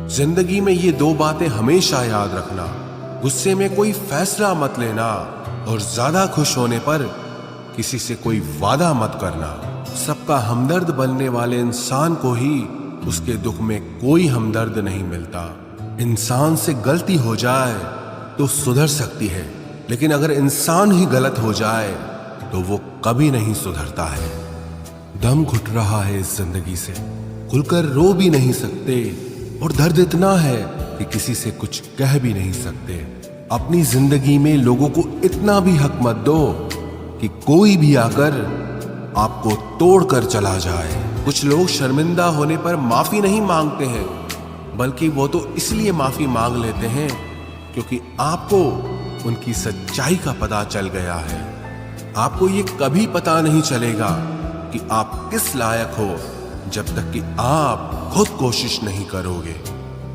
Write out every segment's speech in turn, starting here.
जिंदगी में ये दो बातें हमेशा याद रखना। गुस्से में कोई फैसला मत लेना और ज्यादा खुश होने पर किसी से कोई वादा मत करना। सबका हमदर्द बनने वाले इंसान को ही उसके दुख में कोई हमदर्द नहीं मिलता। इंसान से गलती हो जाए तो सुधर सकती है, लेकिन अगर इंसान ही गलत हो जाए तो वो कभी नहीं सुधरता है। दम घुट रहा है इस जिंदगी से, खुलकर रो भी नहीं सकते और दर्द इतना है कि किसी से कुछ कह भी नहीं सकते। अपनी जिंदगी में लोगों को इतना भी हक मत दो कि कोई भी आकर आपको तोड़कर चला जाए। कुछ लोग शर्मिंदा होने पर माफी नहीं मांगते हैं, बल्कि वो तो इसलिए माफी मांग लेते हैं क्योंकि आपको उनकी सच्चाई का पता चल गया है। आपको ये कभी पता नहीं चलेगा कि आप किस लायक हो जब तक कि आप खुद कोशिश नहीं करोगे।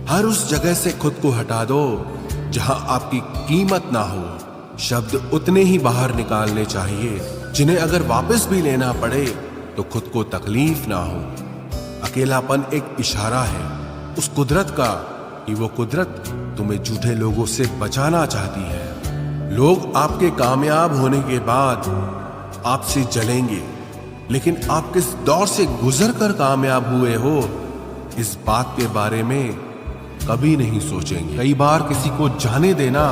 हर उस जगह से खुद को हटा दो जहां आपकी कीमत ना हो। शब्द उतने ही बाहर निकालने चाहिए जिन्हें अगर वापस भी लेना पड़े तो खुद को तकलीफ ना हो। अकेलापन एक इशारा है उस कुदरत का कि वो कुदरत तुम्हें झूठे लोगों से बचाना चाहती है। लोग आपके कामयाब होने के बाद आपसे जलेंगे, लेकिन आप किस दौर से गुजर कर कामयाब हुए हो इस बात के बारे में कभी नहीं सोचेंगे। कई बार किसी को जाने देना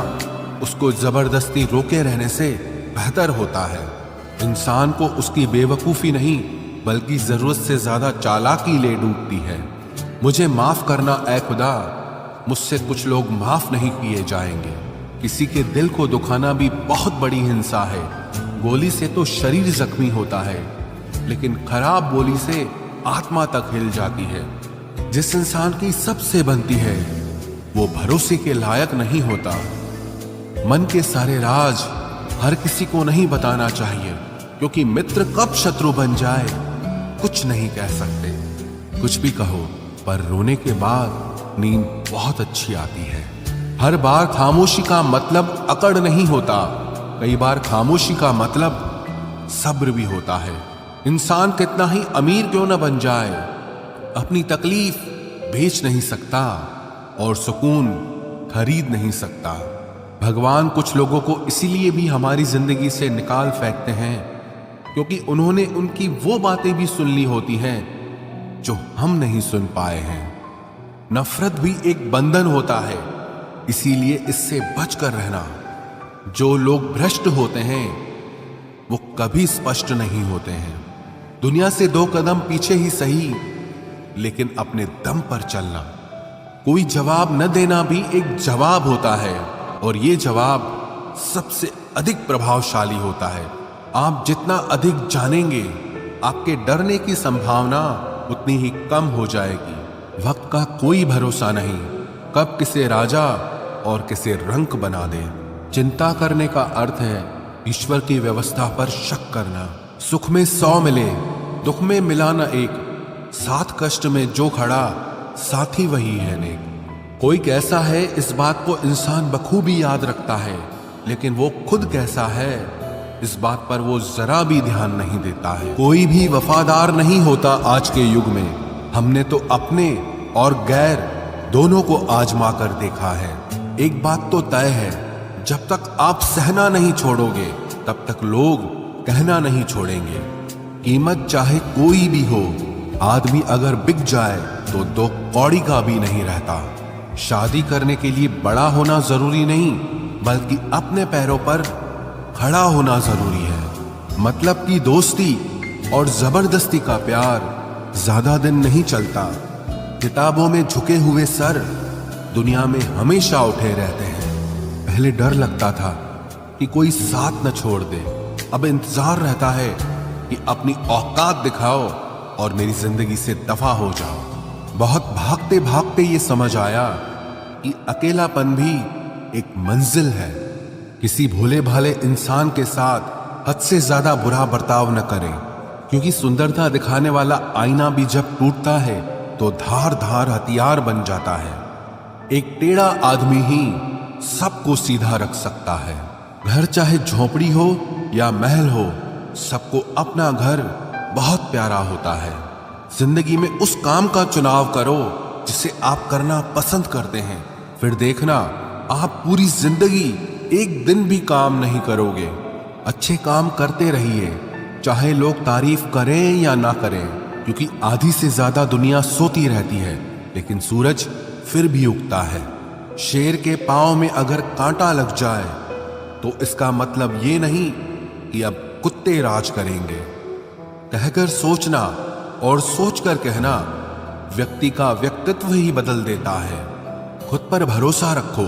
उसको जबरदस्ती रोके रहने से बेहतर होता है। इंसान को उसकी बेवकूफी नहीं बल्कि जरूरत से ज्यादा चालाकी ले डूबती है। मुझे माफ करना ऐ खुदा, मुझसे कुछ लोग माफ नहीं किए जाएंगे। किसी के दिल को दुखाना भी बहुत बड़ी हिंसा है। गोली से तो शरीर जख्मी होता है, लेकिन खराब बोली से आत्मा तक हिल जाती है। जिस इंसान की सबसे बनती है वो भरोसे के लायक नहीं होता। मन के सारे राज हर किसी को नहीं बताना चाहिए, क्योंकि मित्र कब शत्रु बन जाए कुछ नहीं कह सकते। कुछ भी कहो, पर रोने के बाद नींद बहुत अच्छी आती है। हर बार खामोशी का मतलब अकड़ नहीं होता, कई बार खामोशी का मतलब सब्र भी होता है। इंसान कितना ही अमीर क्यों न बन जाए, अपनी तकलीफ बेच नहीं सकता और सुकून खरीद नहीं सकता। भगवान कुछ लोगों को इसीलिए भी हमारी जिंदगी से निकाल फेंकते हैं क्योंकि उन्होंने उनकी वो बातें भी सुन ली होती हैं जो हम नहीं सुन पाए हैं। नफरत भी एक बंधन होता है, इसीलिए इससे बचकर रहना। जो लोग भ्रष्ट होते हैं वो कभी स्पष्ट नहीं होते हैं। दुनिया से 2 कदम पीछे ही सही, लेकिन अपने दम पर चलना। कोई जवाब न देना भी एक जवाब होता है, और ये जवाब सबसे अधिक प्रभावशाली होता है। आप जितना अधिक जानेंगे, आपके डरने की संभावना उतनी ही कम हो जाएगी। वक्त का कोई भरोसा नहीं, कब किसे राजा और किसे रंक बना दे। चिंता करने का अर्थ है ईश्वर की व्यवस्था पर शक करना। सुख में 100 मिले, दुख में मिला न एक। साथ कष्ट में जो खड़ा, साथी वही है नेक। कोई कैसा है इस बात को इंसान बखूबी याद रखता है, लेकिन वो खुद कैसा है इस बात पर वो जरा भी ध्यान नहीं देता है। कोई भी वफादार नहीं होता आज के युग में। हमने तो अपने और गैर दोनों को आजमा कर देखा है। एक बात तो तय है, जब तक आप सहना नहीं छोड़ोगे तब तक लोग कहना नहीं छोड़ेंगे। कीमत चाहे कोई भी हो, आदमी अगर बिक जाए तो 2 कौड़ी का भी नहीं रहता। शादी करने के लिए बड़ा होना जरूरी नहीं, बल्कि अपने पैरों पर खड़ा होना जरूरी है। मतलब की दोस्ती और जबरदस्ती का प्यार ज्यादा दिन नहीं चलता। किताबों में झुके हुए सर दुनिया में हमेशा उठे रहते हैं। पहले डर लगता था कि कोई साथ न छोड़ दे, अब इंतजार रहता है कि अपनी औकात दिखाओ और मेरी जिंदगी से दफा हो जाओ। बहुत भागते भागते ये समझ आया कि अकेलापन भी एक मंजिल है। किसी भोले भाले इंसान के साथ हद से ज्यादा बुरा बर्ताव न करें, क्योंकि सुंदरता दिखाने वाला आईना भी जब टूटता है तो धार धार हथियार बन जाता है। एक टेढ़ा आदमी ही सबको सीधा रख सकता है। घर चाहे झोपड़ी हो या महल हो, सबको अपना घर बहुत प्यारा होता है। जिंदगी में उस काम का चुनाव करो जिसे आप करना पसंद करते हैं, फिर देखना आप पूरी जिंदगी एक दिन भी काम नहीं करोगे। अच्छे काम करते रहिए, चाहे लोग तारीफ करें या ना करें, क्योंकि आधी से ज्यादा दुनिया सोती रहती है, लेकिन सूरज फिर भी उगता है। शेर के पांव में अगर कांटा लग जाए तो इसका मतलब ये नहीं कि अब कुत्ते राज करेंगे। कहकर सोचना और सोचकर कहना व्यक्ति का व्यक्तित्व ही बदल देता है। खुद पर भरोसा रखो,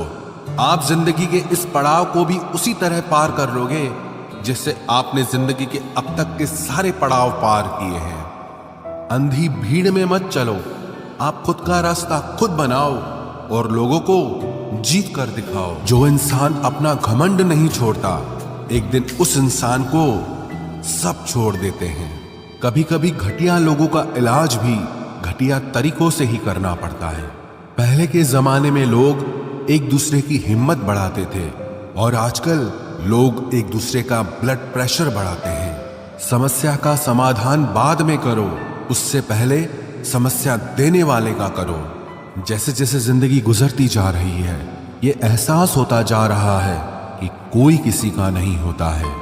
आप जिंदगी के इस पड़ाव को भी उसी तरह पार कर लोगे जिससे आपने जिंदगी के अब तक के सारे पड़ाव पार किए हैं। अंधी भीड़ में मत चलो, आप खुद का रास्ता खुद बनाओ और लोगों को जीत कर दिखाओ। जो इंसान अपना घमंड नहीं छोड़ता, एक दिन उस इंसान को सब छोड़ देते हैं। कभी कभी घटिया लोगों का इलाज भी घटिया तरीकों से ही करना पड़ता है। पहले के जमाने में लोग एक दूसरे की हिम्मत बढ़ाते थे और आजकल लोग एक दूसरे का ब्लड प्रेशर बढ़ाते हैं। समस्या का समाधान बाद में करो, उससे पहले समस्या देने वाले का करो। जैसे जैसे जिंदगी गुजरती जा रही है, ये एहसास होता जा रहा है कि कोई किसी का नहीं होता है।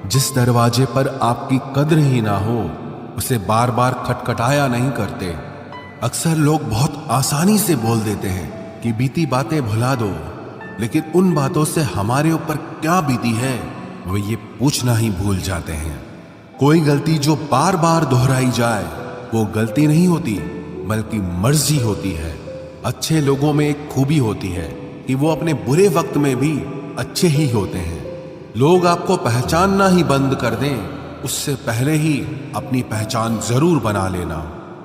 जिस दरवाजे पर आपकी कद्र ही ना हो, उसे बार बार खटखटाया नहीं करते। अक्सर लोग बहुत आसानी से बोल देते हैं कि बीती बातें भुला दो, लेकिन उन बातों से हमारे ऊपर क्या बीती है वो ये पूछना ही भूल जाते हैं। कोई गलती जो बार बार दोहराई जाए वो गलती नहीं होती, बल्कि मर्जी होती है। अच्छे लोगों में एक खूबी होती है कि वो अपने बुरे वक्त में भी अच्छे ही होते हैं। लोग आपको पहचानना ही बंद कर दें, उससे पहले ही अपनी पहचान जरूर बना लेना।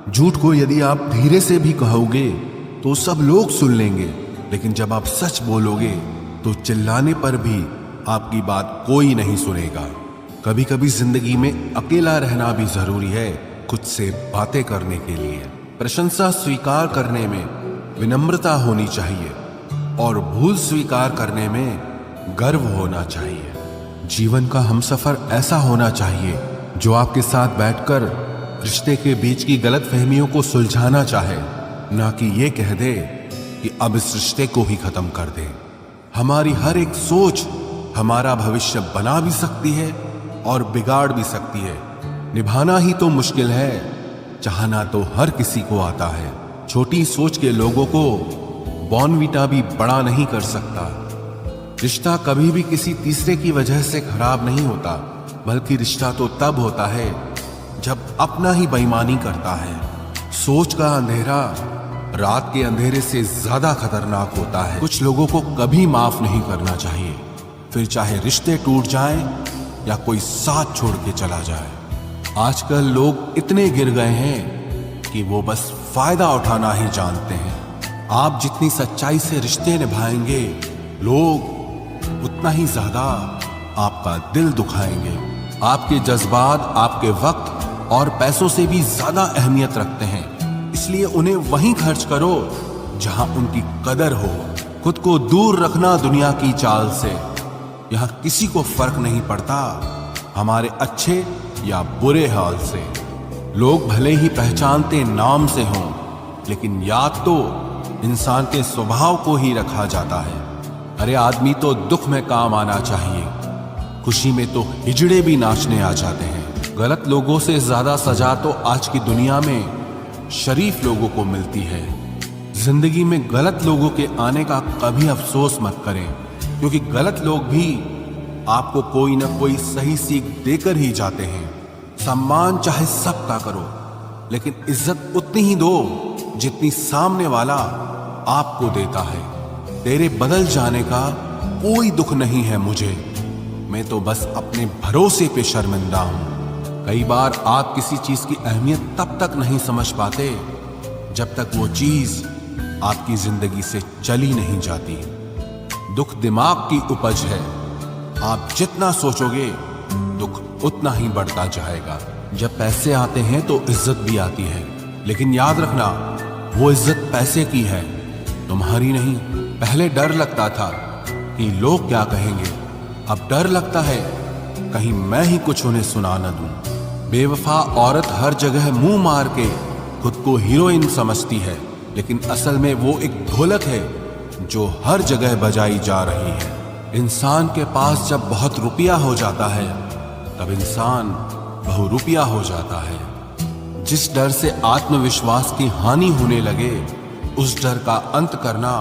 झूठ को यदि आप धीरे से भी कहोगे तो सब लोग सुन लेंगे, लेकिन जब आप सच बोलोगे तो चिल्लाने पर भी आपकी बात कोई नहीं सुनेगा। कभी कभी जिंदगी में अकेला रहना भी जरूरी है, खुद से बातें करने के लिए। प्रशंसा स्वीकार करने में विनम्रता होनी चाहिए और भूल स्वीकार करने में गर्व होना चाहिए। जीवन का हमसफर ऐसा होना चाहिए जो आपके साथ बैठकर रिश्ते के बीच की गलतफहमियों को सुलझाना चाहे, ना कि ये कह दे कि अब इस रिश्ते को ही खत्म कर दे। हमारी हर एक सोच हमारा भविष्य बना भी सकती है और बिगाड़ भी सकती है। निभाना ही तो मुश्किल है, चाहना तो हर किसी को आता है। छोटी सोच के लोगों को बॉर्नवीटा भी बड़ा नहीं कर सकता। रिश्ता कभी भी किसी तीसरे की वजह से खराब नहीं होता, बल्कि रिश्ता तो तब होता है जब अपना ही बेईमानी करता है। सोच का अंधेरा रात के अंधेरे से ज्यादा खतरनाक होता है। कुछ लोगों को कभी माफ नहीं करना चाहिए, फिर चाहे रिश्ते टूट जाएं या कोई साथ छोड़ के चला जाए। आजकल लोग इतने गिर गए हैं कि वो बस फायदा उठाना ही जानते हैं। आप जितनी सच्चाई से रिश्ते निभाएंगे, लोग उतना ही ज्यादा आपका दिल दुखाएंगे। आपके जज्बात आपके वक्त और पैसों से भी ज्यादा अहमियत रखते हैं, इसलिए उन्हें वहीं खर्च करो जहां उनकी कदर हो। खुद को दूर रखना दुनिया की चाल से। यहां किसी को फर्क नहीं पड़ता हमारे अच्छे या बुरे हाल से। लोग भले ही पहचानते नाम से हों, लेकिन याद तो इंसान के स्वभाव को ही रखा जाता है। अरे आदमी तो दुख में काम आना चाहिए, खुशी में तो हिजड़े भी नाचने आ जाते हैं। गलत लोगों से ज्यादा सजा तो आज की दुनिया में शरीफ लोगों को मिलती है। जिंदगी में गलत लोगों के आने का कभी अफसोस मत करें, क्योंकि गलत लोग भी आपको कोई ना कोई सही सीख देकर ही जाते हैं। सम्मान चाहे सबका करो, लेकिन इज्जत उतनी ही दो जितनी सामने वाला आपको देता है। तेरे बदल जाने का कोई दुख नहीं है मुझे, मैं तो बस अपने भरोसे पे शर्मिंदा हूं। कई बार आप किसी चीज की अहमियत तब तक नहीं समझ पाते जब तक वो चीज आपकी जिंदगी से चली नहीं जाती। दुख दिमाग की उपज है, आप जितना सोचोगे दुख उतना ही बढ़ता जाएगा। जब पैसे आते हैं तो इज्जत भी आती है, लेकिन याद रखना वो इज्जत पैसे की है, तुम्हारी नहीं। पहले डर लगता था कि लोग क्या कहेंगे, अब डर लगता है कहीं मैं ही कुछ उन्हें सुना न दूं। बेवफा औरत हर जगह मुंह मार के खुद को हीरोइन समझती है, लेकिन असल में वो एक ढोलक है जो हर जगह बजाई जा रही है। इंसान के पास जब बहुत रुपया हो जाता है तब इंसान बहुरूपिया हो जाता है। जिस डर से आत्मविश्वास की हानि होने लगे उस डर का अंत करना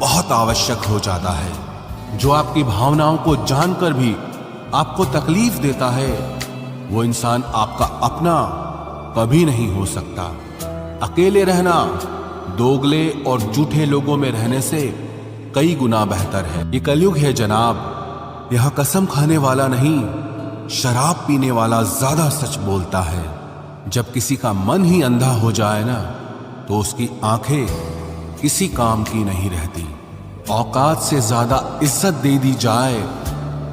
बहुत आवश्यक हो जाता है। जो आपकी भावनाओं को जानकर भी आपको तकलीफ देता है वो इंसान आपका अपना कभी नहीं हो सकता। अकेले रहना दोगले और झूठे लोगों में रहने से कई गुना बेहतर है। ये कलयुग है जनाब, यह कसम खाने वाला नहीं शराब पीने वाला ज्यादा सच बोलता है। जब किसी का मन ही अंधा हो जाए ना तो उसकी आंखें किसी काम की नहीं रहती। औकात से ज्यादा इज्जत दे दी जाए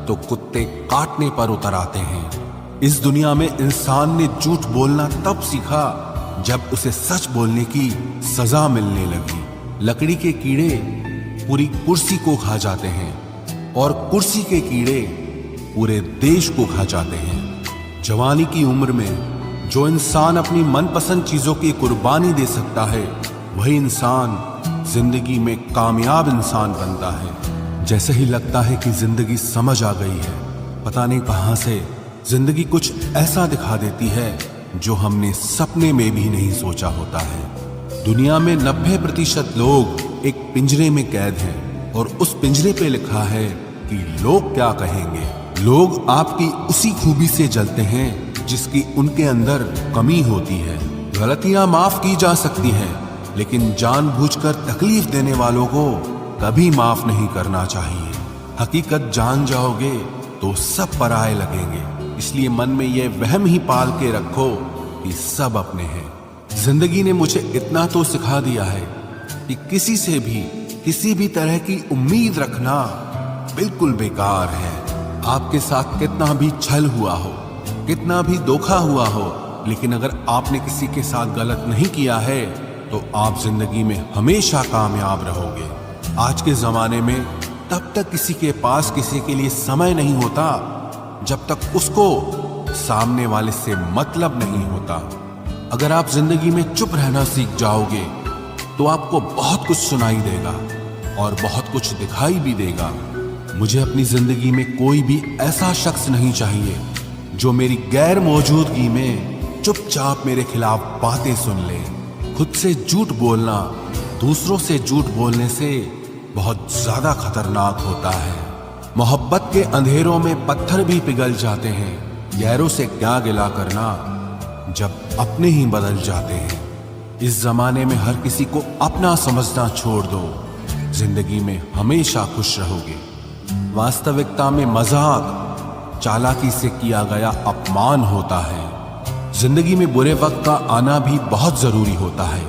तो कुत्ते काटने पर उतर आते हैं। इस दुनिया में इंसान ने झूठ बोलना तब सीखा जब उसे सच बोलने की सजा मिलने लगी। लकड़ी के कीड़े पूरी कुर्सी को खा जाते हैं और कुर्सी के कीड़े पूरे देश को खा जाते हैं। जवानी की उम्र में जो इंसान अपनी मनपसंद चीजों की कुर्बानी दे सकता है वही इंसान जिंदगी में कामयाब इंसान बनता है। जैसे ही लगता है कि जिंदगी समझ आ गई है, पता नहीं कहां से जिंदगी कुछ ऐसा दिखा देती है जो हमने सपने में भी नहीं सोचा होता है। दुनिया में 90% लोग एक पिंजरे में कैद हैं और उस पिंजरे पे लिखा है कि लोग क्या कहेंगे। लोग आपकी उसी खूबी से जलते हैं जिसकी उनके अंदर कमी होती है। गलतियां माफ की जा सकती हैं लेकिन जानबूझकर तकलीफ देने वालों को कभी माफ नहीं करना चाहिए। हकीकत जान जाओगे तो सब पराये लगेंगे, इसलिए मन में यह वहम ही पाल के रखो कि सब अपने हैं। जिंदगी ने मुझे इतना तो सिखा दिया है कि किसी से भी किसी भी तरह की उम्मीद रखना बिल्कुल बेकार है। आपके साथ कितना भी छल हुआ हो, कितना भी धोखा हुआ हो, लेकिन अगर आपने किसी के साथ गलत नहीं किया है तो आप जिंदगी में हमेशा कामयाब रहोगे। आज के जमाने में तब तक किसी के पास किसी के लिए समय नहीं होता जब तक उसको सामने वाले से मतलब नहीं होता। अगर आप जिंदगी में चुप रहना सीख जाओगे तो आपको बहुत कुछ सुनाई देगा और बहुत कुछ दिखाई भी देगा। मुझे अपनी जिंदगी में कोई भी ऐसा शख्स नहीं चाहिए जो मेरी गैर मौजूदगी में चुपचाप मेरे खिलाफ बातें सुन ले। खुद से झूठ बोलना दूसरों से झूठ बोलने से बहुत ज्यादा खतरनाक होता है। मोहब्बत के अंधेरों में पत्थर भी पिघल जाते हैं। गैरों से क्या गिला करना जब अपने ही बदल जाते हैं। इस जमाने में हर किसी को अपना समझना छोड़ दो, जिंदगी में हमेशा खुश रहोगे। वास्तविकता में मजाक चालाकी से किया गया अपमान होता है। जिंदगी में बुरे वक्त का आना भी बहुत जरूरी होता है,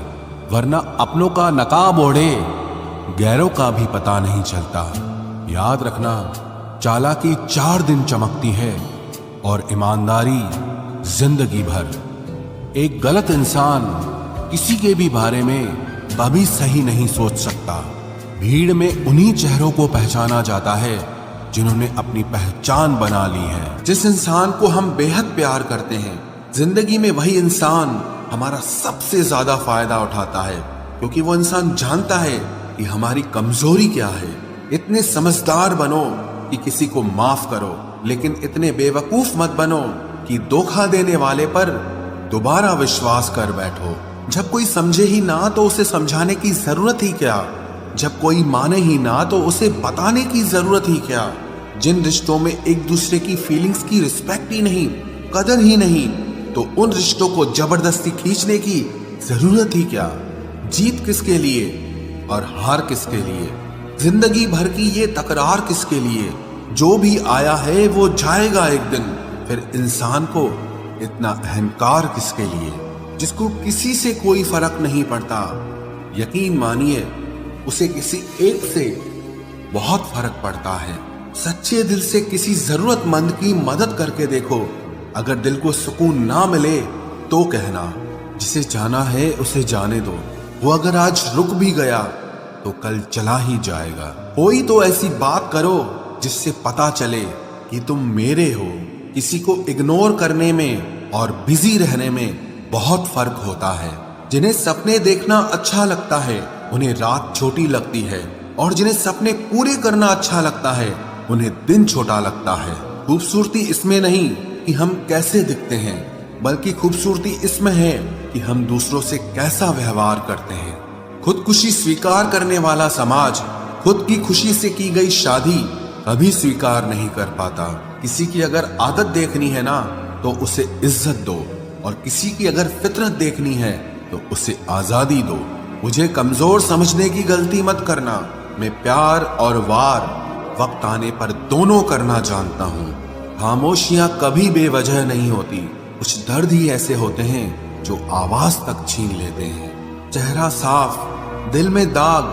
वरना अपनों का नकाब ओढ़े गैरों का भी पता नहीं चलता। याद रखना, चालाकी 4 दिन चमकती है और ईमानदारी जिंदगी भर। एक गलत इंसान किसी के भी बारे में कभी सही नहीं सोच सकता। भीड़ में उन्हीं चेहरों को पहचाना जाता है जिन्होंने अपनी पहचान बना ली है। जिस इंसान को हम बेहद प्यार करते हैं, जिंदगी में वही इंसान हमारा सबसे ज्यादा फायदा उठाता है, क्योंकि वो इंसान जानता है कि हमारी कमजोरी क्या है। इतने समझदार बनो कि किसी को माफ करो, लेकिन इतने बेवकूफ मत बनो कि धोखा देने वाले पर दोबारा विश्वास कर बैठो। जब कोई समझे ही ना तो उसे समझाने की जरूरत ही क्या। जब कोई माने ही ना तो उसे बताने की जरूरत ही क्या। जिन रिश्तों में एक दूसरे की फीलिंग्स की रिस्पेक्ट ही नहीं, कदर ही नहीं, तो उन रिश्तों को जबरदस्ती खींचने की जरूरत ही क्या। जीत किसके लिए और हार किसके लिए, जिंदगी भर की ये तकरार किसके लिए। जो भी आया है वो जाएगा एक दिन। फिर इंसान को इतना अहंकार किसके लिए, जिसको किसी से कोई फर्क नहीं पड़ता। यकीन मानिए, उसे किसी एक से बहुत फर्क पड़ता है। सच्चे दिल से किसी जरूरतमंद की मदद करके देखो। अगर दिल को सुकून ना मिले तो कहना, जिसे जाना है उसे जाने दो। वो अगर आज रुक भी गया तो कल चला ही जाएगा। कोई तो ऐसी बात करो जिससे पता चले कि तुम मेरे हो। किसी को इग्नोर करने में और बिजी रहने में बहुत फर्क होता है। जिन्हें सपने देखना अच्छा लगता है उन्हें रात छोटी लगती है, और जिन्हें सपने पूरे करना अच्छा लगता है उन्हें दिन छोटा लगता है। खूबसूरती इसमें नहीं कि हम कैसे दिखते हैं, बल्कि खूबसूरती इसमें है कि हम दूसरों से कैसा व्यवहार करते हैं। खुदकुशी स्वीकार करने वाला समाज खुद की खुशी से की गई शादी कभी स्वीकार नहीं कर पाता। किसी की अगर आदत देखनी है ना तो उसे इज्जत दो, और किसी की अगर फितरत देखनी है तो उसे आजादी दो। मुझे कमजोर समझने की गलती मत करना। मैं प्यार और वार वक्त आने पर दोनों करना जानता हूँ। खामोशियां कभी बेवजह नहीं होती। कुछ दर्द ही ऐसे होते हैं जो आवाज तक छीन लेते हैं। चेहरा साफ, दिल में दाग,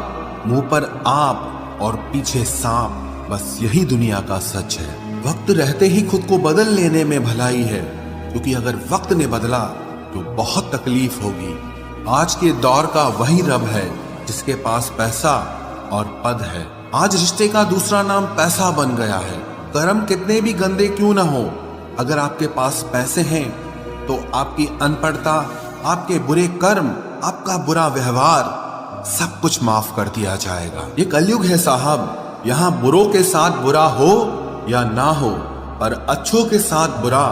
मुंह पर आप और पीछे सांप, बस यही दुनिया का सच है। वक्त रहते ही खुद को बदल लेने में भलाई है, क्योंकि अगर वक्त ने बदला तो बहुत तकलीफ होगी। आज के दौर का वही रब है जिसके पास पैसा और पद है। आज रिश्ते का दूसरा नाम पैसा बन गया है। कर्म कितने भी गंदे क्यों ना हो, अगर आपके पास पैसे हैं तो आपकी अनपढ़ता, आपके बुरे कर्म, आपका बुरा व्यवहार सब कुछ माफ कर दिया जाएगा। ये कलयुग है साहब, यहाँ बुरों के साथ बुरा हो या ना हो, पर अच्छों के साथ बुरा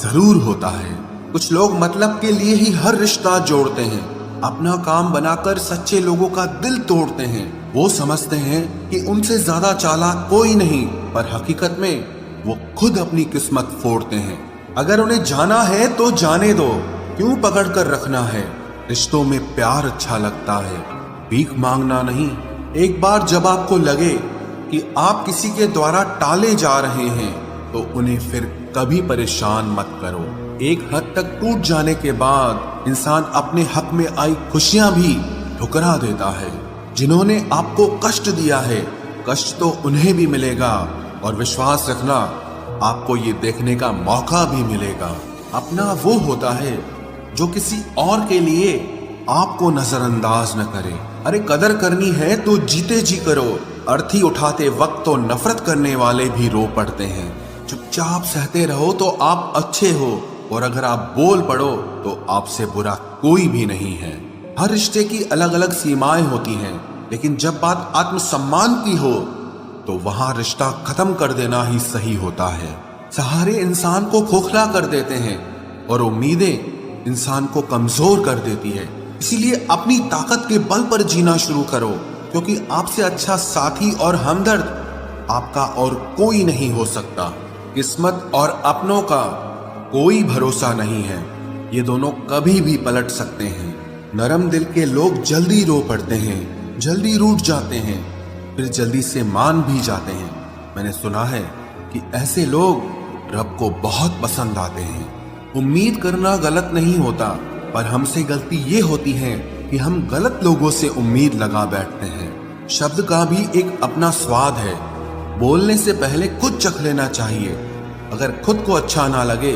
जरूर होता है। कुछ लोग मतलब के लिए ही हर रिश्ता जोड़ते हैं, अपना काम बनाकर सच्चे लोगों का दिल तोड़ते हैं। वो समझते हैं कि उनसे ज्यादा चालाक कोई नहीं, पर हकीकत में वो खुद अपनी किस्मत फोड़ते हैं। अगर उन्हें जाना है तो जाने दो, क्यों पकड़ कर रखना है। रिश्तों में प्यार अच्छा लगता है, भीख मांगना नहीं। एक बार जब आपको लगे कि आप किसी के द्वारा टाले जा रहे हैं तो उन्हें फिर कभी परेशान मत करो। एक हद तक टूट जाने के बाद इंसान अपने हक में आई खुशियां भी ठुकरा देता है। जिन्होंने आपको कष्ट दिया है, कष्ट तो उन्हें भी मिलेगा, और विश्वास रखना आपको ये देखने का मौका भी मिलेगा। अपना वो होता है जो किसी और के लिए आपको नजरअंदाज न करे। अरे कदर करनी है तो जीते जी करो। अर्थी उठाते वक्त तो नफरत करने वाले भी रो पड़ते हैं। चुपचाप सहते रहो तो आप अच्छे हो, और अगर आप बोल पड़ो तो आपसे बुरा कोई भी नहीं है। हर रिश्ते की अलग अलग सीमाएं होती हैं, लेकिन जब बात आत्मसम्मान की हो तो वहां रिश्ता खत्म कर देना ही सही होता है। सहारे इंसान को खोखला कर देते हैं और उम्मीदें इंसान को कमजोर कर देती है। इसीलिए अपनी ताकत के बल पर जीना शुरू करो, क्योंकि आपसे अच्छा साथी और हमदर्द आपका और कोई नहीं हो सकता। किस्मत और अपनों का कोई भरोसा नहीं है, ये दोनों कभी भी पलट सकते हैं। नरम दिल के लोग जल्दी रो पड़ते हैं, जल्दी रूठ जाते हैं, फिर जल्दी से मान भी जाते हैं। मैंने सुना है कि ऐसे लोग रब को बहुत पसंद आते हैं। उम्मीद करना गलत नहीं होता, पर हमसे गलती ये होती है कि हम गलत लोगों से उम्मीद लगा बैठते हैं। शब्द का भी एक अपना स्वाद है, बोलने से पहले खुद चख लेना चाहिए। अगर खुद को अच्छा ना लगे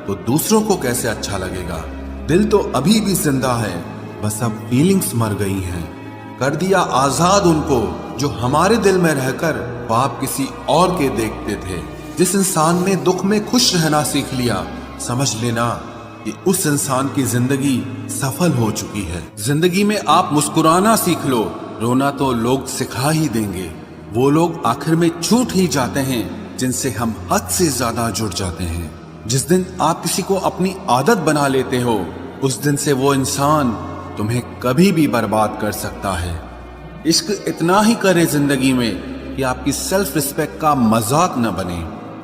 तो दूसरों को कैसे अच्छा लगेगा। दिल तो अभी भी जिंदा है, बस अब फीलिंग्स मर गई हैं। कर दिया आजाद उनको जो हमारे दिल में रहकर ख्वाब किसी और के देखते थे। जिस इंसान ने दुख में खुश रहना सीख लिया, समझ लेना कि उस इंसान की जिंदगी सफल हो चुकी है। जिंदगी में आप मुस्कुराना सीख लो, रोना तो लोग सिखा ही देंगे। वो लोग आखिर में छूट ही जाते हैं जिनसे हम हद से ज्यादा जुड़ जाते हैं। जिस दिन आप किसी को अपनी आदत बना लेते हो, उस दिन से वो इंसान तुम्हें कभी भी बर्बाद कर सकता है। इश्क इतना ही करे जिंदगी में कि आपकी सेल्फ रिस्पेक्ट का मजाक न बने।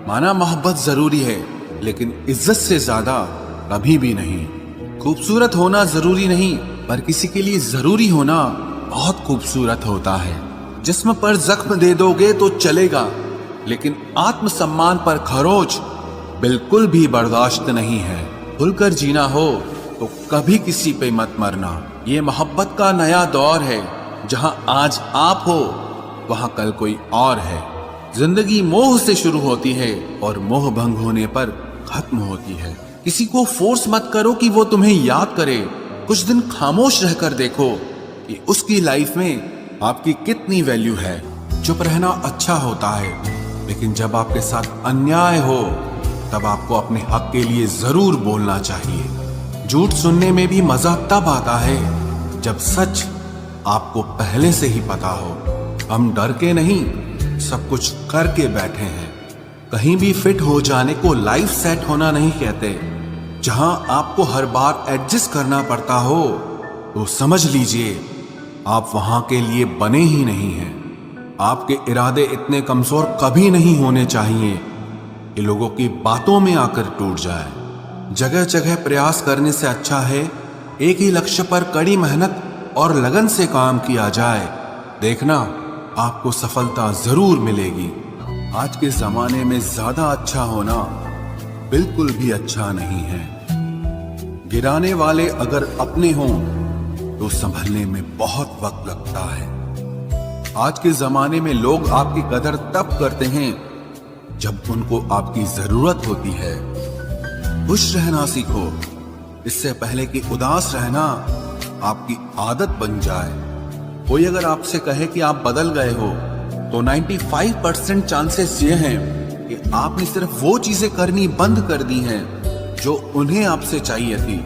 माना मोहब्बत जरूरी है, लेकिन इज्जत से ज्यादा कभी भी नहीं। खूबसूरत होना जरूरी नहीं, पर किसी के लिए जरूरी होना बहुत खूबसूरत होता है। जिस्म पर जख्म दे दोगे तो चलेगा, लेकिन आत्मसम्मान पर खरोच बिल्कुल भी बर्दाश्त नहीं है। खुलकर जीना हो तो कभी किसी पे मत मरना। ये मोहब्बत का नया दौर है, जहां आज आप हो वहां कल कोई और है। जिंदगी मोह से शुरू होती है और मोह भंग होने पर खत्म होती है। किसी को फोर्स मत करो कि वो तुम्हें याद करे। कुछ दिन खामोश रहकर देखो कि उसकी लाइफ में आपकी कितनी वैल्यू है। चुप रहना अच्छा होता है, लेकिन जब आपके साथ अन्याय हो तब आपको अपने हक के लिए जरूर बोलना चाहिए। झूठ सुनने में भी मजा तब आता है जब सच आपको पहले से ही पता हो। हम डर के नहीं, सब कुछ करके बैठे हैं। कहीं भी फिट हो जाने को लाइफ सेट होना नहीं कहते। जहां आपको हर बार एडजस्ट करना पड़ता हो तो समझ लीजिए आप वहां के लिए बने ही नहीं हैं। आपके इरादे इतने कमजोर कभी नहीं होने चाहिए कि लोगों की बातों में आकर टूट जाए। जगह जगह प्रयास करने से अच्छा है एक ही लक्ष्य पर कड़ी मेहनत और लगन से काम किया जाए। देखना आपको सफलता जरूर मिलेगी। आज के जमाने में ज्यादा अच्छा होना बिल्कुल भी अच्छा नहीं है। गिराने वाले अगर अपने हों तो संभलने में बहुत वक्त लगता है। आज के जमाने में लोग आपकी कदर तब करते हैं जब उनको आपकी जरूरत होती है। खुश रहना सीखो, इससे पहले कि उदास रहना आपकी आदत बन जाए। कोई अगर आपसे कहे कि आप बदल गए हो तो 95% चांसेस ये हैं कि आपने सिर्फ वो चीजें करनी बंद कर दी हैं जो उन्हें आपसे चाहिए थी।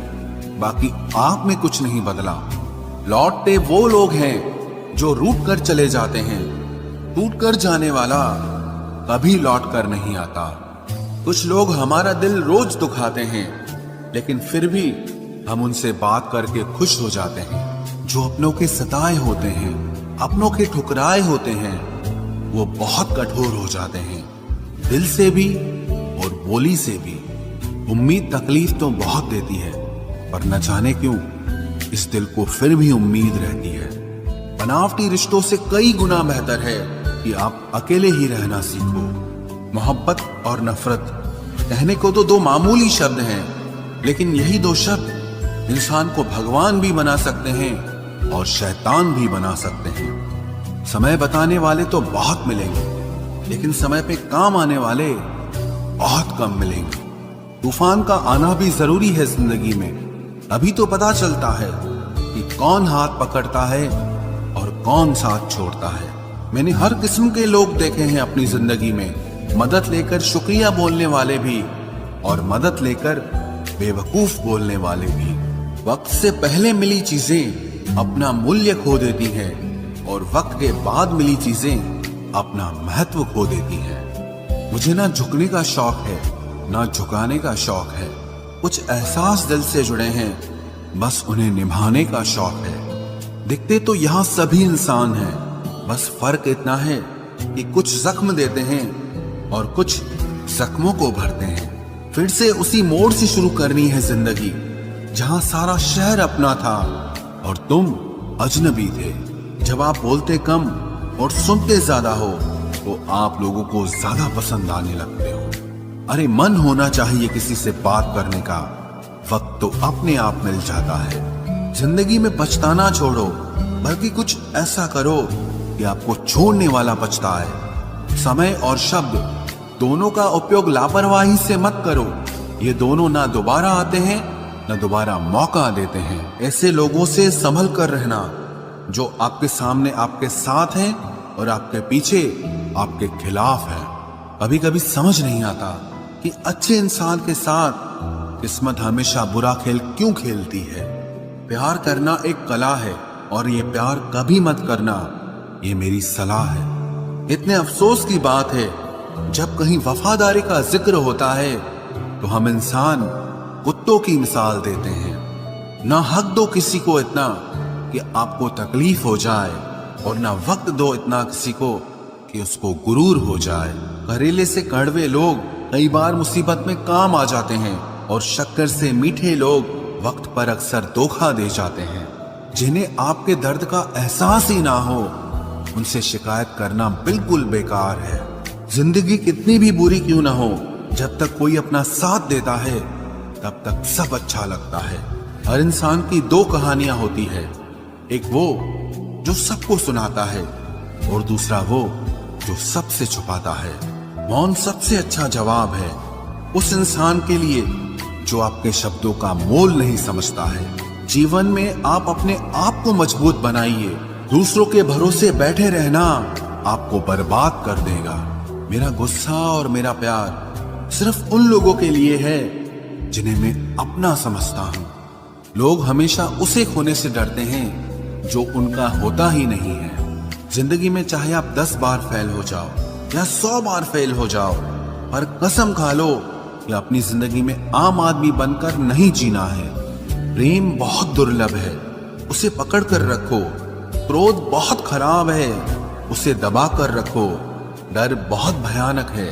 बाकी आप में कुछ नहीं बदला। लौटते वो लोग हैं जो रूठ कर चले जाते हैं। टूट कर जाने वाला कभी लौट कर नहीं आता। कुछ लोग हमारा दिल रोज दुखाते हैं, लेकिन फिर भी हम उनसे बात करके खुश हो जाते हैं। जो अपनों के सताए होते हैं, अपनों के ठुकराए होते हैं, वो बहुत कठोर हो जाते हैं, दिल से भी और बोली से भी। उम्मीद तकलीफ तो बहुत देती है, पर न जाने क्यों इस दिल को फिर भी उम्मीद रहती है। बनावटी रिश्तों से कई गुना बेहतर है कि आप अकेले ही रहना सीखो। मोहब्बत और नफरत कहने को तो दो मामूली शब्द हैं, लेकिन यही दो शब्द इंसान को भगवान भी बना सकते हैं और शैतान भी बना सकते हैं। समय बताने वाले तो बहुत मिलेंगे, लेकिन समय पे काम आने वाले बहुत कम मिलेंगे। तूफान का आना भी जरूरी है जिंदगी में, अभी तो पता चलता है कि कौन हाथ पकड़ता है और कौन साथ छोड़ता है। मैंने हर किस्म के लोग देखे हैं अपनी जिंदगी में, मदद लेकर शुक्रिया बोलने वाले भी और मदद लेकर बेवकूफ बोलने वाले भी। वक्त से पहले मिली चीजें अपना मूल्य खो देती हैं और वक्त के बाद मिली चीजें अपना महत्व खो देती हैं। मुझे ना झुकने का शौक है, ना झुकाने का शौक है। कुछ एहसास दिल से जुड़े हैं, बस उन्हें निभाने का शौक है। दिखते तो यहाँ सभी इंसान हैं, बस फर्क इतना है कि कुछ जख्म देते हैं और कुछ जख्मों को भरते हैं। फिर से उसी मोड़ से शुरू करनी है जिंदगी, जहां सारा शहर अपना था और तुम अजनबी थे। जब आप बोलते कम और सुनते ज्यादा हो तो आप लोगों को ज्यादा पसंद आने लगते हो। अरे मन होना चाहिए किसी से बात करने का, वक्त तो अपने आप मिल जाता है। जिंदगी में पछताना छोड़ो, बल्कि कुछ ऐसा करो कि आपको छोड़ने वाला पछताए। समय और शब्द दोनों का उपयोग लापरवाही से मत करो। ये दोनों ना दोबारा आते हैं ना दोबारा मौका देते हैं। ऐसे लोगों से संभल कर रहना जो आपके सामने आपके साथ हैं और आपके पीछे आपके खिलाफ है। कभी कभी समझ नहीं आता कि अच्छे इंसान के साथ किस्मत हमेशा बुरा खेल क्यों खेलती है। प्यार करना एक कला है और ये प्यार कभी मत करना, ये मेरी सलाह है। इतने अफसोस की बात है जब कहीं वफादारी का जिक्र होता है तो हम इंसान कुत्तों की मिसाल देते हैं। ना हक दो किसी को इतना कि आपको तकलीफ हो जाए और ना वक्त दो इतना किसी को कि उसको गुरूर हो जाए। करेले से कड़वे लोग कई बार मुसीबत में काम आ जाते हैं और शक्कर से मीठे लोग वक्त पर अक्सर धोखा दे जाते हैं। जिन्हें आपके दर्द का एहसास ही ना हो उनसे शिकायत करना बिल्कुल बेकार है। जिंदगी कितनी भी बुरी क्यों ना हो, जब तक कोई अपना साथ देता है तब तक सब अच्छा लगता है। हर इंसान की दो कहानियां होती है, एक वो जो सबको सुनाता है और दूसरा वो जो सबसे छुपाता है। मौन सबसे अच्छा जवाब है उस इंसान के लिए जो आपके शब्दों का मोल नहीं समझता है। जीवन में आप अपने आप को मजबूत बनाइए। दूसरों के भरोसे बैठे रहना आपको बर्बाद कर देगा। मेरा गुस्सा और मेरा प्यार सिर्फ उन लोगों के लिए है जिन्हें मैं अपना समझता हूँ। लोग हमेशा उसे खोने से डरते हैं जो उनका होता ही नहीं है। जिंदगी में चाहे आप 10 बार फेल हो जाओ या 100 बार फेल हो जाओ, पर कसम खा लो कि अपनी जिंदगी में आम आदमी बनकर नहीं जीना है। प्रेम बहुत दुर्लभ है, उसे पकड़ कर रखो। क्रोध बहुत खराब है, उसे दबा कर रखो। डर बहुत भयानक है,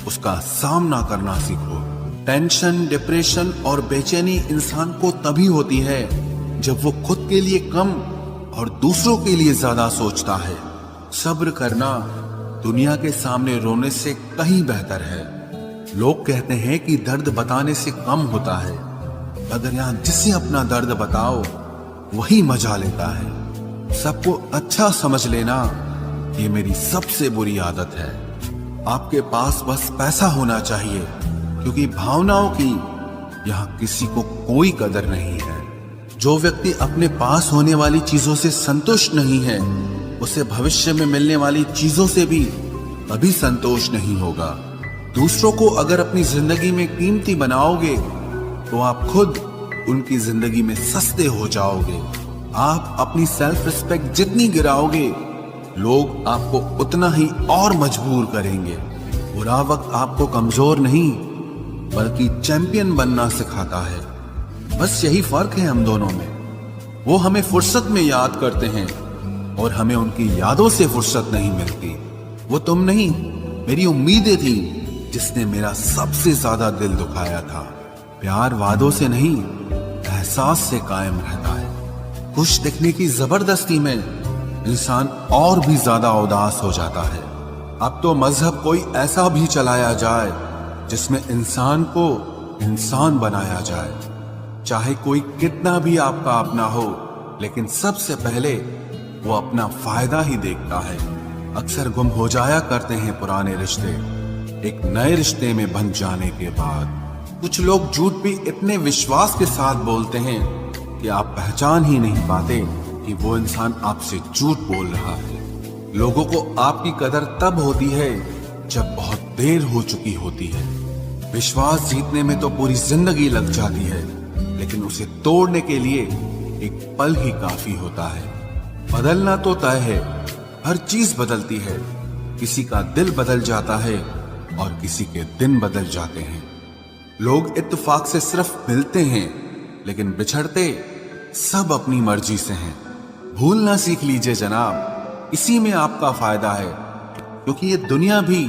उसका सामना करना सीखो। टेंशन, डिप्रेशन और बेचैनी इंसान को तभी होती है जब वो खुद के लिए कम और दूसरों के लिए ज्यादा सोचता है। सब्र करना दुनिया के सामने रोने से कहीं बेहतर है। लोग कहते हैं कि दर्द बताने से कम होता है, अगर यहां जिसे अपना दर्द बताओ वही मजा लेता है। सबको अच्छा समझ लेना ये मेरी सबसे बुरी आदत है। आपके पास बस पैसा होना चाहिए, क्योंकि भावनाओं की यहां किसी को कोई कदर नहीं है। जो व्यक्ति अपने पास होने वाली चीजों से संतुष्ट नहीं है, उसे भविष्य में मिलने वाली चीजों से भी कभी संतोष नहीं होगा। दूसरों को अगर अपनी जिंदगी में कीमती बनाओगे तो आप खुद उनकी जिंदगी में सस्ते हो जाओगे। आप अपनी सेल्फ रिस्पेक्ट जितनी गिराओगे, लोग आपको उतना ही और मजबूर करेंगे। बुरा वक्त आपको कमजोर नहीं बल्कि चैंपियन बनना सिखाता है। बस यही फर्क है हम दोनों में। वो हमें फुर्सत में याद करते हैं और हमें उनकी यादों से फुर्सत नहीं मिलती। वो तुम नहीं, मेरी उम्मीदें थी जिसने मेरा सबसे ज्यादा दिल दुखाया था। प्यार वादों से नहीं, एहसास से कायम रहता है। खुश दिखने की जबरदस्ती में इंसान और भी ज्यादा उदास हो जाता है। अब तो मजहब कोई ऐसा भी चलाया जाए जिसमें इंसान को इंसान बनाया जाए। चाहे कोई कितना भी आपका अपना हो, लेकिन सबसे पहले वो अपना फायदा ही देखता है। अक्सर गुम हो जाया करते हैं पुराने रिश्ते एक नए रिश्ते में बन जाने के बाद। कुछ लोग झूठ भी इतने विश्वास के साथ बोलते हैं कि आप पहचान ही नहीं पाते कि वो इंसान आपसे झूठ बोल रहा है। लोगों को आपकी कदर तब होती है जब बहुत देर हो चुकी होती है। विश्वास जीतने में तो पूरी जिंदगी लग जाती है, लेकिन उसे तोड़ने के लिए एक पल ही काफी होता है। बदलना तो तय है, हर चीज बदलती है। किसी का दिल बदल जाता है और किसी के दिन बदल जाते हैं। लोग इत्तेफाक से सिर्फ मिलते हैं, लेकिन बिछड़ते सब अपनी मर्जी से हैं। भूलना सीख लीजिए जनाब, इसी में आपका फायदा है, क्योंकि ये दुनिया भी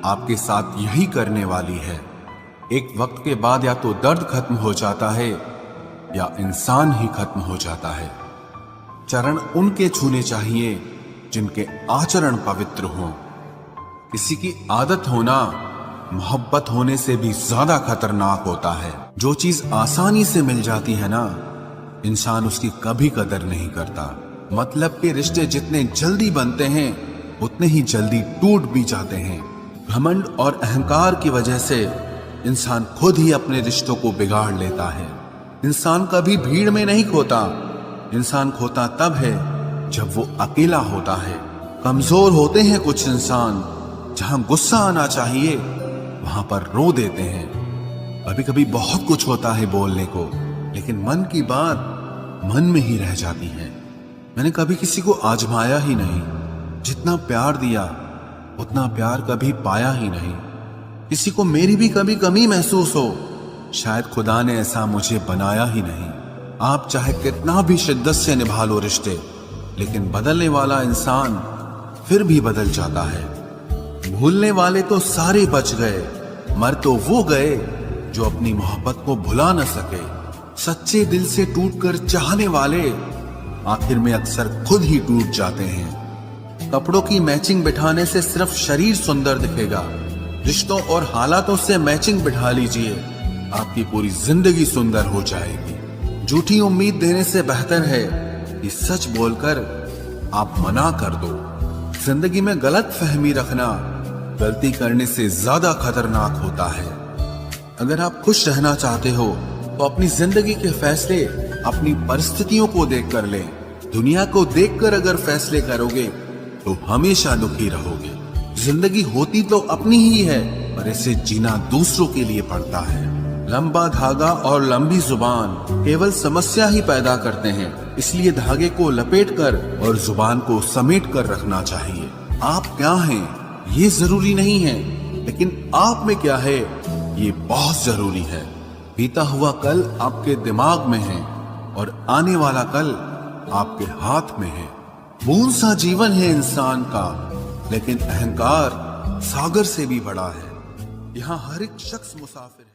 आपके साथ यही करने वाली है। एक वक्त के बाद या तो दर्द खत्म हो जाता है या इंसान ही खत्म हो जाता है। चरण उनके छूने चाहिए जिनके आचरण पवित्र हों। किसी की आदत होना मोहब्बत होने से भी ज्यादा खतरनाक होता है। जो चीज आसानी से मिल जाती है ना, इंसान उसकी कभी कदर नहीं करता। मतलब के रिश्ते जितने जल्दी बनते हैं उतने ही जल्दी टूट भी जाते हैं। घमंड और अहंकार की वजह से इंसान खुद ही अपने रिश्तों को बिगाड़ लेता है। इंसान कभी भीड़ में नहीं खोता, इंसान खोता तब है जब वो अकेला होता है। कमजोर होते हैं कुछ इंसान, जहां गुस्सा आना चाहिए वहां पर रो देते हैं। कभी कभी बहुत कुछ होता है बोलने को, लेकिन मन की बात मन में ही रह जाती है। मैंने कभी किसी को आजमाया ही नहीं। जितना प्यार दिया उतना प्यार कभी पाया ही नहीं। किसी को मेरी भी कभी कमी महसूस हो, शायद खुदा ने ऐसा मुझे बनाया ही नहीं। आप चाहे कितना भी शिद्दत से निभा लो रिश्ते, लेकिन बदलने वाला इंसान फिर भी बदल जाता है। भूलने वाले तो सारे बच गए, मर तो वो गए जो अपनी मोहब्बत को भुला न सके। सच्चे दिल से टूटकर चाहने वाले आखिर में अक्सर खुद ही टूट जाते हैं। कपड़ों की मैचिंग बिठाने से सिर्फ शरीर सुंदर दिखेगा, रिश्तों और हालातों से मैचिंग बिठा लीजिए, आपकी पूरी जिंदगी सुंदर हो जाएगी। झूठी उम्मीद देने से बेहतर है कि सच बोलकर आप मना कर दो। जिंदगी में गलत फहमी रखना गलती करने से ज्यादा खतरनाक होता है। अगर आप खुश रहना चाहते हो तो अपनी जिंदगी के फैसले अपनी परिस्थितियों को देखकर लें। दुनिया को देखकर अगर फैसले करोगे तो हमेशा दुखी रहोगे। जिंदगी होती तो अपनी ही है, पर इसे जीना दूसरों के लिए पड़ता है। लंबा धागा और लंबी जुबान केवल समस्या ही पैदा करते हैं। इसलिए धागे को लपेटकर और जुबान को समेट कर रखना चाहिए। आप क्या हैं ये जरूरी नहीं है, लेकिन आप में क्या है ये बहुत जरूरी है। बीता हुआ कल आपके दिमाग में है और आने वाला कल आपके हाथ में है। बूंद सा जीवन है इंसान का, लेकिन अहंकार सागर से भी बड़ा है। यहाँ हर एक शख्स मुसाफिर है।